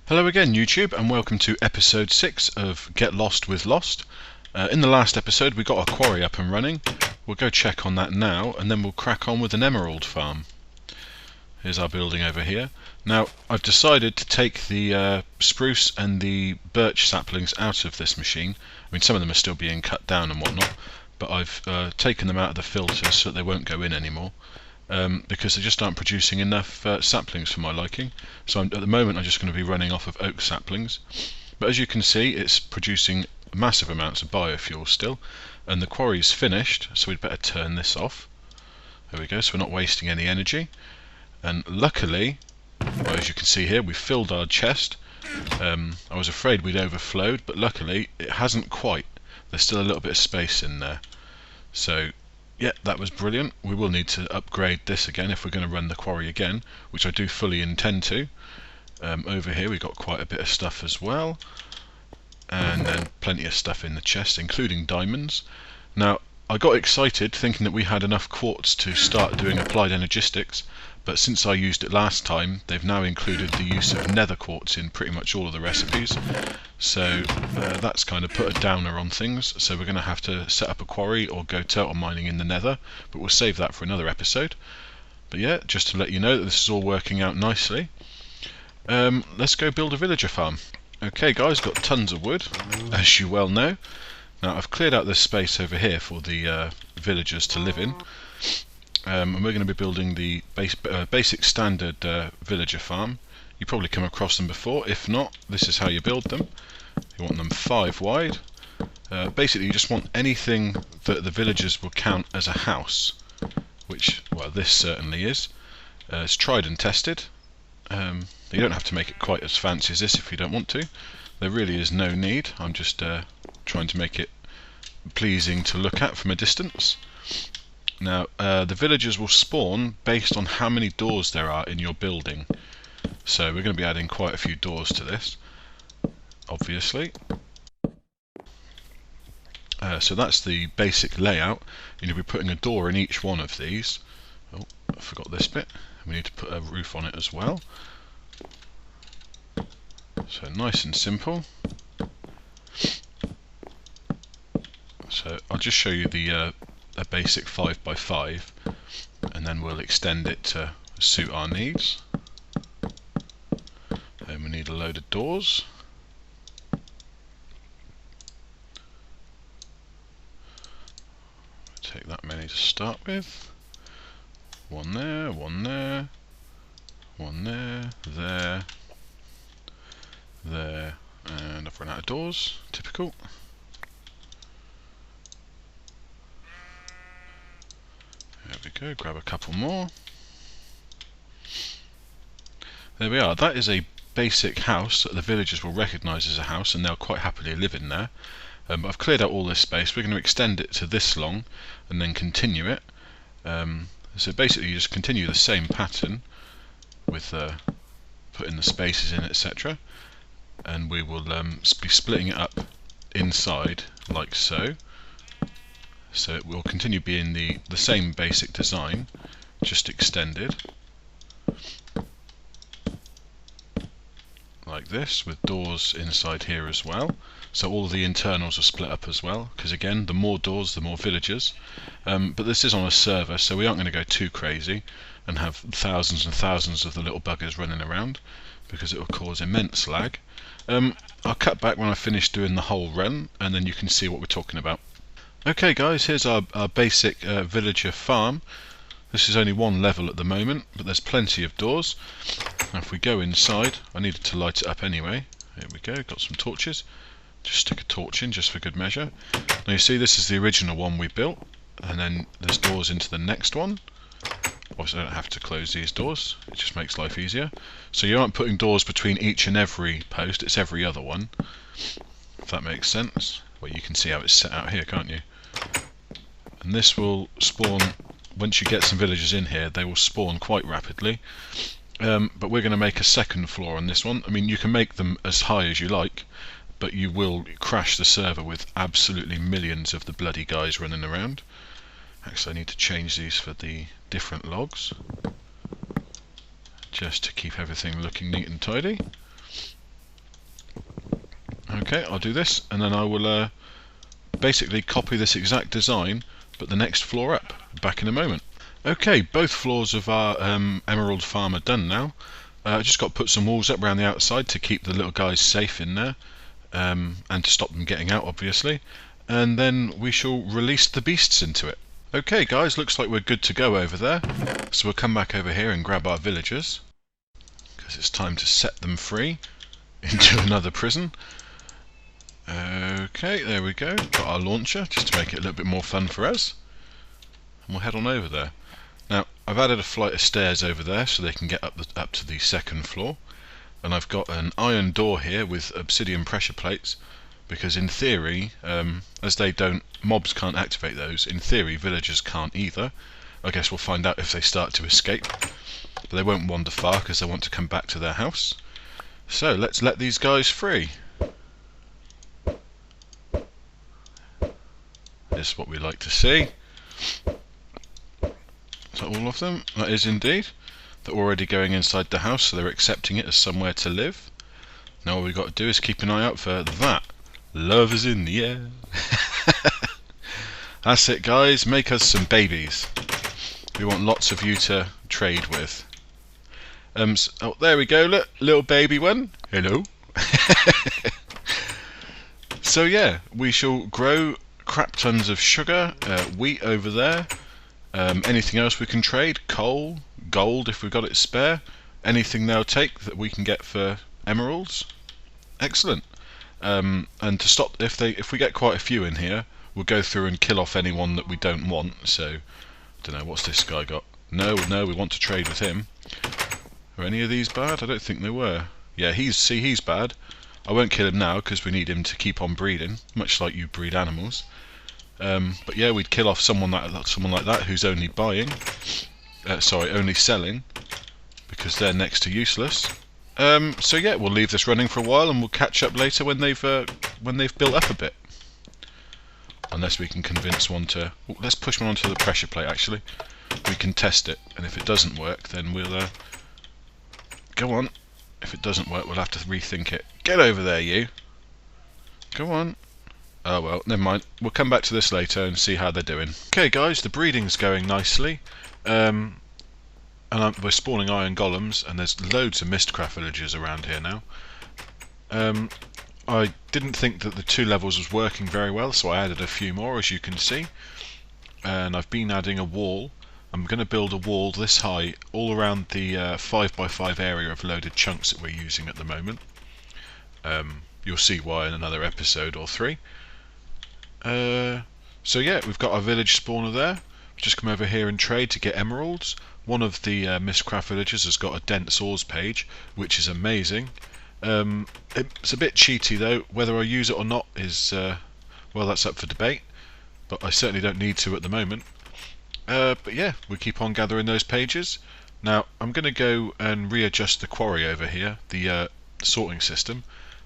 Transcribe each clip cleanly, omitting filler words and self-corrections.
Hello again YouTube, and welcome to episode 6 of Get Lost with Lost. In the last episode we got our quarry up and running. We'll go check on that now and then we'll crack on with an emerald farm. Here's our building over here. Now I've decided to take the spruce and the birch saplings out of this machine. I mean, some of them are still being cut down and whatnot, but I've taken them out of the filters so that they won't go in anymore. Because they just aren't producing enough saplings for my liking. So at the moment I'm just going to be running off of oak saplings. But as you can see, it's producing massive amounts of biofuel still, and the quarry's finished, so we'd better turn this off. There we go, so we're not wasting any energy. And luckily, well, as you can see here, we've filled our chest. I was afraid we'd overflowed, but luckily it hasn't quite. There's still a little bit of space in there. So yeah, that was brilliant. We will need to upgrade this again if we're going to run the quarry again, which I do fully intend to. Over here we've got quite a bit of stuff as well, and then plenty of stuff in the chest, including diamonds. Now, I got excited thinking that we had enough quartz to start doing applied energistics, but since I used it last time, they've now included the use of nether quartz in pretty much all of the recipes. So that's kind of put a downer on things, so we're going to have to set up a quarry or go turtle mining in the nether, but we'll save that for another episode. But yeah, just to let you know that this is all working out nicely. Let's go build a villager farm. Okay guys, got tons of wood, as you well know. Now I've cleared out this space over here for the villagers to live in. And we're going to be building the basic standard villager farm. You probably come across them before. If not, this is how you build them. You want them 5 wide. Basically you just want anything that the villagers will count as a house, which, well, this certainly is. It's tried and tested. You don't have to make it quite as fancy as this if you don't want to. There really is no need. I'm just trying to make it pleasing to look at from a distance. Now, the villagers will spawn based on how many doors there are in your building. So we're going to be adding quite a few doors to this, obviously. So that's the basic layout. You'll be putting a door in each one of these. Oh, I forgot this bit. We need to put a roof on it as well. So nice and simple. So I'll just show you the a basic 5x5, and then we'll extend it to suit our needs. Then we need a load of doors. Take that many to start with. One there, one there, one there, there, and I've run out of doors. Typical. There we go, grab a couple more. There we are. That is a basic house that the villagers will recognise as a house, and they'll quite happily live in there. But I've cleared out all this space. We're going to extend it to this long and then continue it. So basically you just continue the same pattern with putting the spaces in, etc. And we will be splitting it up inside like so. So it will continue being the same basic design, just extended. Like this, with doors inside here as well. So all of the internals are split up as well, because again, the more doors, the more villagers. But this is on a server, so we aren't going to go too crazy and have thousands and thousands of the little buggers running around, because it will cause immense lag. I'll cut back when I finish doing the whole run, and then you can see what we're talking about. Okay guys, here's our basic villager farm. This is only one level at the moment, but there's plenty of doors. Now if we go inside, I needed to light it up anyway. Here we go, got some torches. Just stick a torch in just for good measure. Now you see this is the original one we built, and then there's doors into the next one. Obviously I don't have to close these doors, it just makes life easier. So you aren't putting doors between each and every post, it's every other one, if that makes sense. Well, you can see how it's set out here, can't you? And this will spawn, once you get some villagers in here, they will spawn quite rapidly. But we're going to make a second floor on this one. I mean, you can make them as high as you like, but you will crash the server with absolutely millions of the bloody guys running around. Actually, I need to change these for the different logs, just to keep everything looking neat and tidy. Okay, I'll do this, and then I will basically copy this exact design, but the next floor up. Back in a moment. Okay, both floors of our emerald farm are done now. I just got to put some walls up around the outside to keep the little guys safe in there, and to stop them getting out, obviously. And then we shall release the beasts into it. Okay, guys, looks like we're good to go over there. So we'll come back over here and grab our villagers, because it's time to set them free into another prison. Okay, there we go. Got our launcher, just to make it a little bit more fun for us. And we'll head on over there. Now, I've added a flight of stairs over there so they can get up to the second floor. And I've got an iron door here with obsidian pressure plates, because in theory, as mobs can't activate those, in theory villagers can't either. I guess we'll find out if they start to escape. But they won't wander far because they want to come back to their house. So let's let these guys free. This is what we like to see. Is that all of them? That is indeed. They're already going inside the house, so they're accepting it as somewhere to live. Now all we've got to do is keep an eye out for that. Love is in the air. That's it, guys. Make us some babies. We want lots of you to trade with. Oh, there we go. Look, little baby one. Hello. So yeah, we shall grow crap tons of sugar, wheat over there. Anything else we can trade? Coal, gold if we've got it spare. Anything they'll take that we can get for emeralds. Excellent. And to stop, if we get quite a few in here, we'll go through and kill off anyone that we don't want. So, I don't know, what's this guy got? No, we want to trade with him. Are any of these bad? I don't think they were. Yeah, he's bad. I won't kill him now because we need him to keep on breeding, much like you breed animals. But yeah, we'd kill off someone like that who's only buying, only selling, because they're next to useless. So yeah, we'll leave this running for a while, and we'll catch up later when they've built up a bit. Unless we can convince one to. Ooh, let's push one onto the pressure plate. Actually, we can test it, and if it doesn't work, then we'll go on. If it doesn't work, we'll have to rethink it. Get over there, you. Go on. Oh well, never mind. We'll come back to this later and see how they're doing. Okay, guys, the breeding's going nicely. And we're spawning iron golems, and there's loads of Miscraft villages around here now. I didn't think that the 2 levels was working very well, so I added a few more, as you can see. And I've been adding a wall. I'm going to build a wall this high all around the 5x5 area of loaded chunks that we're using at the moment. You'll see why in another episode or 3. So yeah, we've got our village spawner there. Just come over here and trade to get emeralds. One of the Miscraft villages has got a dense ores page, which is amazing. It's a bit cheaty though. Whether I use it or not is, well, that's up for debate. But I certainly don't need to at the moment. But yeah, we keep on gathering those pages. Now, I'm going to go and readjust the quarry over here, the sorting system,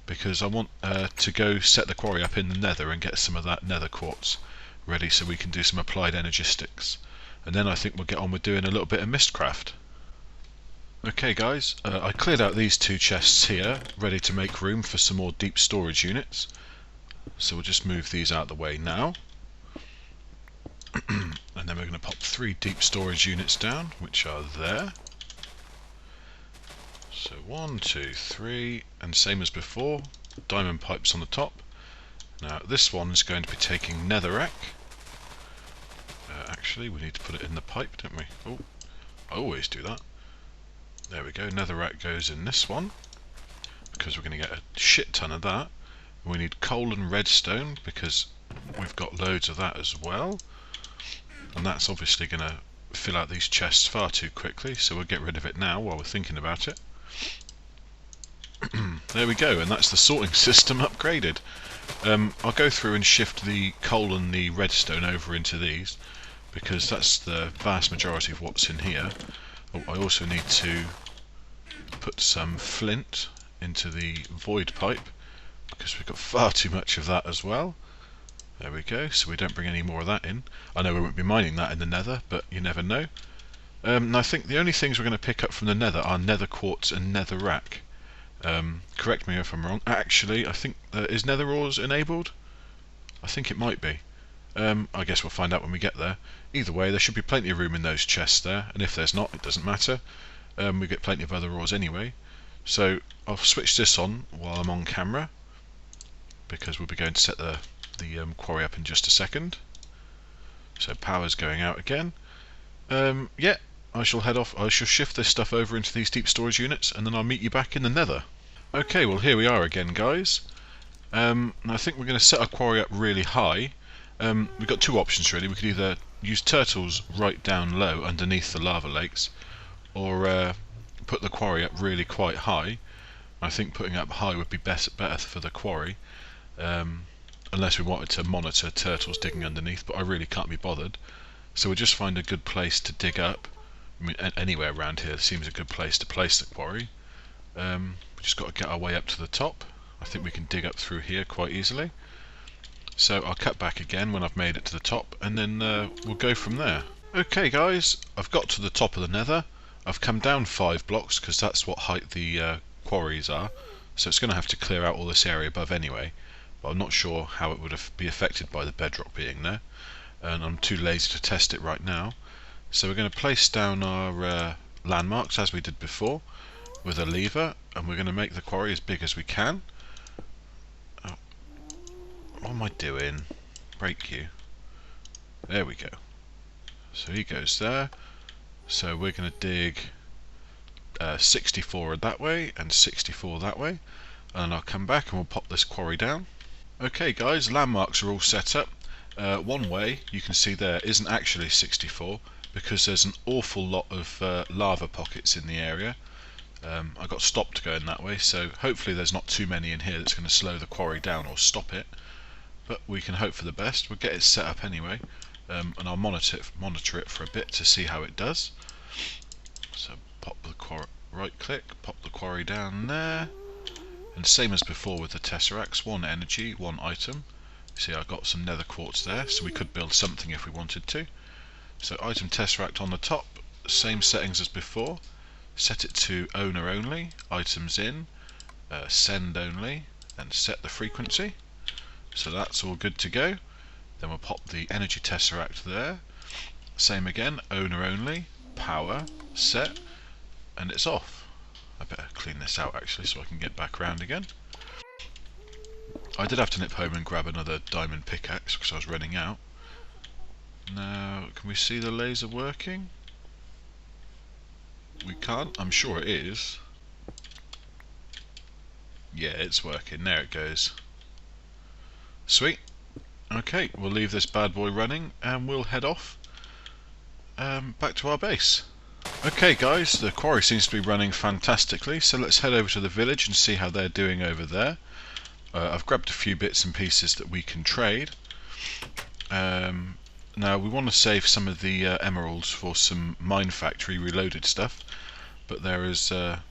because I want to go set the quarry up in the Nether and get some of that Nether quartz ready so we can do some applied energistics. And then I think we'll get on with doing a little bit of Miscraft. Okay guys, I cleared out these 2 chests here, ready to make room for some more deep storage units. So we'll just move these out of the way now. And then we're going to pop 3 deep storage units down, which are there. So 1, 2, 3, and same as before, diamond pipes on the top. Now this one is going to be taking netherrack. Actually, we need to put it in the pipe, don't we? Oh, I always do that. There we go, netherrack goes in this one, because we're going to get a shit ton of that. We need coal and redstone, because we've got loads of that as well. And that's obviously going to fill out these chests far too quickly, so we'll get rid of it now while we're thinking about it. There we go, and that's the sorting system upgraded. I'll go through and shift the coal and the redstone over into these, because that's the vast majority of what's in here. Oh, I also need to put some flint into the void pipe, because we've got far too much of that as well. There we go, so we don't bring any more of that in. I know we won't be mining that in the Nether, but you never know. And I think the only things we're going to pick up from the Nether are Nether quartz and netherrack. Correct me if I'm wrong. Actually, I think is Nether ores enabled? I think it might be. I guess we'll find out when we get there. Either way, there should be plenty of room in those chests there, and if there's not, it doesn't matter. We get plenty of other ores anyway. So I'll switch this on while I'm on camera, because we'll be going to set the quarry up in just a second. So power's going out again. Yeah, I shall head off. I shall shift this stuff over into these deep storage units, and then I'll meet you back in the Nether. Okay, well here we are again, guys. I think we're going to set our quarry up really high. We've got two options really. We could either use turtles right down low underneath the lava lakes, or put the quarry up really quite high. I think putting it up high would be better for the quarry, unless we wanted to monitor turtles digging underneath, but I really can't be bothered. So we'll just find a good place to dig up. I mean, anywhere around here seems a good place to place the quarry. We just got to get our way up to the top. I think we can dig up through here quite easily. So I'll cut back again when I've made it to the top, and then we'll go from there. Okay guys, I've got to the top of the Nether. I've come down 5 blocks because that's what height the quarries are, so it's going to have to clear out all this area above anyway, but I'm not sure how it would be affected by the bedrock being there, and I'm too lazy to test it right now. So we're going to place down our landmarks as we did before with a lever, and we're going to make the quarry as big as we can. Oh, what am I doing? Break you. There we go. So he goes there. So we're going to dig 64 that way and 64 that way, and I'll come back and we'll pop this quarry down. Okay guys, landmarks are all set up. One way you can see there isn't actually 64 because there's an awful lot of lava pockets in the area. I got stopped going that way, so hopefully there's not too many in here that's going to slow the quarry down or stop it, but we can hope for the best. We'll get it set up anyway, and I'll monitor it for a bit to see how it does. So pop the quarry, right click, pop the quarry down there, and same as before with the tesseracts, 1 energy, 1 item. See, I got some nether quartz there, so we could build something if we wanted to. So item tesseract on the top, same settings as before. Set it to owner only, items in, send only, and set the frequency. So that's all good to go. Then we'll pop the energy tesseract there. Same again, owner only, power, set, and it's off. I better clean this out actually so I can get back around again. I did have to nip home and grab another diamond pickaxe because I was running out. Now, can we see the laser working? We can't. I'm sure it is. Yeah, it's working. There it goes. Sweet. Okay, we'll leave this bad boy running and we'll head off back to our base. Okay guys, the quarry seems to be running fantastically, so let's head over to the village and see how they're doing over there. I've grabbed a few bits and pieces that we can trade. Now we want to save some of the emeralds for some mine factory reloaded stuff, but there is a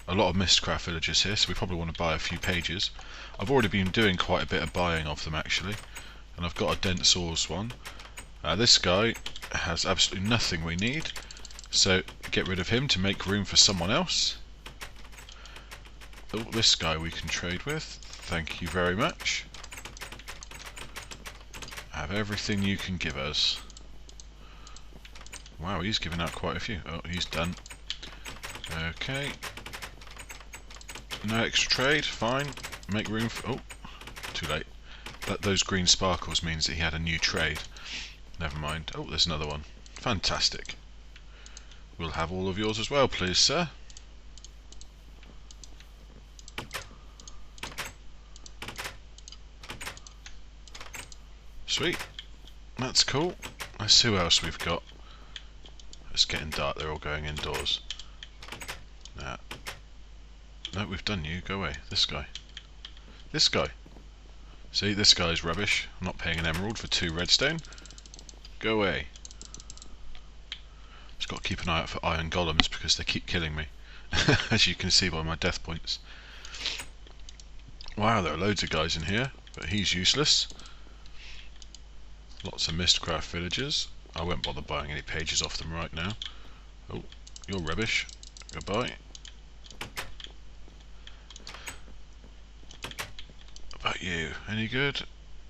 lot of Miscraft villagers here, so we probably want to buy a few pages. I've already been doing quite a bit of buying of them actually, and I've got a dense ores one. This guy has absolutely nothing we need, so get rid of him to make room for someone else. Oh, this guy we can trade with, thank you very much. Have everything you can give us. Wow, he's given out quite a few. Oh, he's done. Okay. No extra trade, fine. Make room for... oh, too late. Those green sparkles means that he had a new trade. Never mind. Oh, there's another one. Fantastic. We'll have all of yours as well, please, sir. Sweet. That's cool. Let's see who else we've got. It's getting dark, they're all going indoors. Nah. No, we've done you. Go away. This guy. This guy. See, this guy's rubbish. I'm not paying an emerald for 2 redstone. Go away. Just got to keep an eye out for iron golems because they keep killing me. As you can see by my death points. Wow, there are loads of guys in here, but he's useless. Lots of Miscraft villagers. I won't bother buying any pages off them right now. Oh, you're rubbish. Goodbye. you? Any good?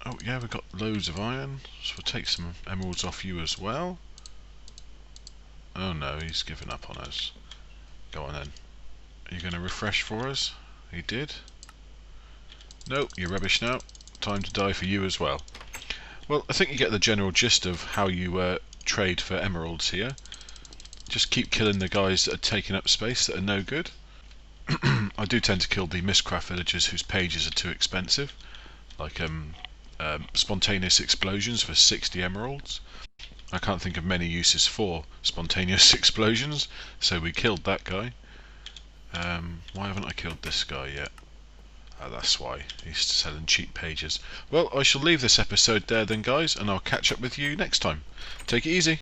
Oh yeah, we've got loads of iron, so we'll take some emeralds off you as well. Oh no, he's given up on us. Go on then. Are you going to refresh for us? He did. Nope, you're rubbish now. Time to die for you as well. Well, I think you get the general gist of how you trade for emeralds here. Just keep killing the guys that are taking up space that are no good. I do tend to kill the Miscraft villagers whose pages are too expensive, like spontaneous explosions for 60 emeralds. I can't think of many uses for spontaneous explosions, so we killed that guy. Why haven't I killed this guy yet? Oh, that's why. He's selling cheap pages. Well, I shall leave this episode there then, guys, and I'll catch up with you next time. Take it easy.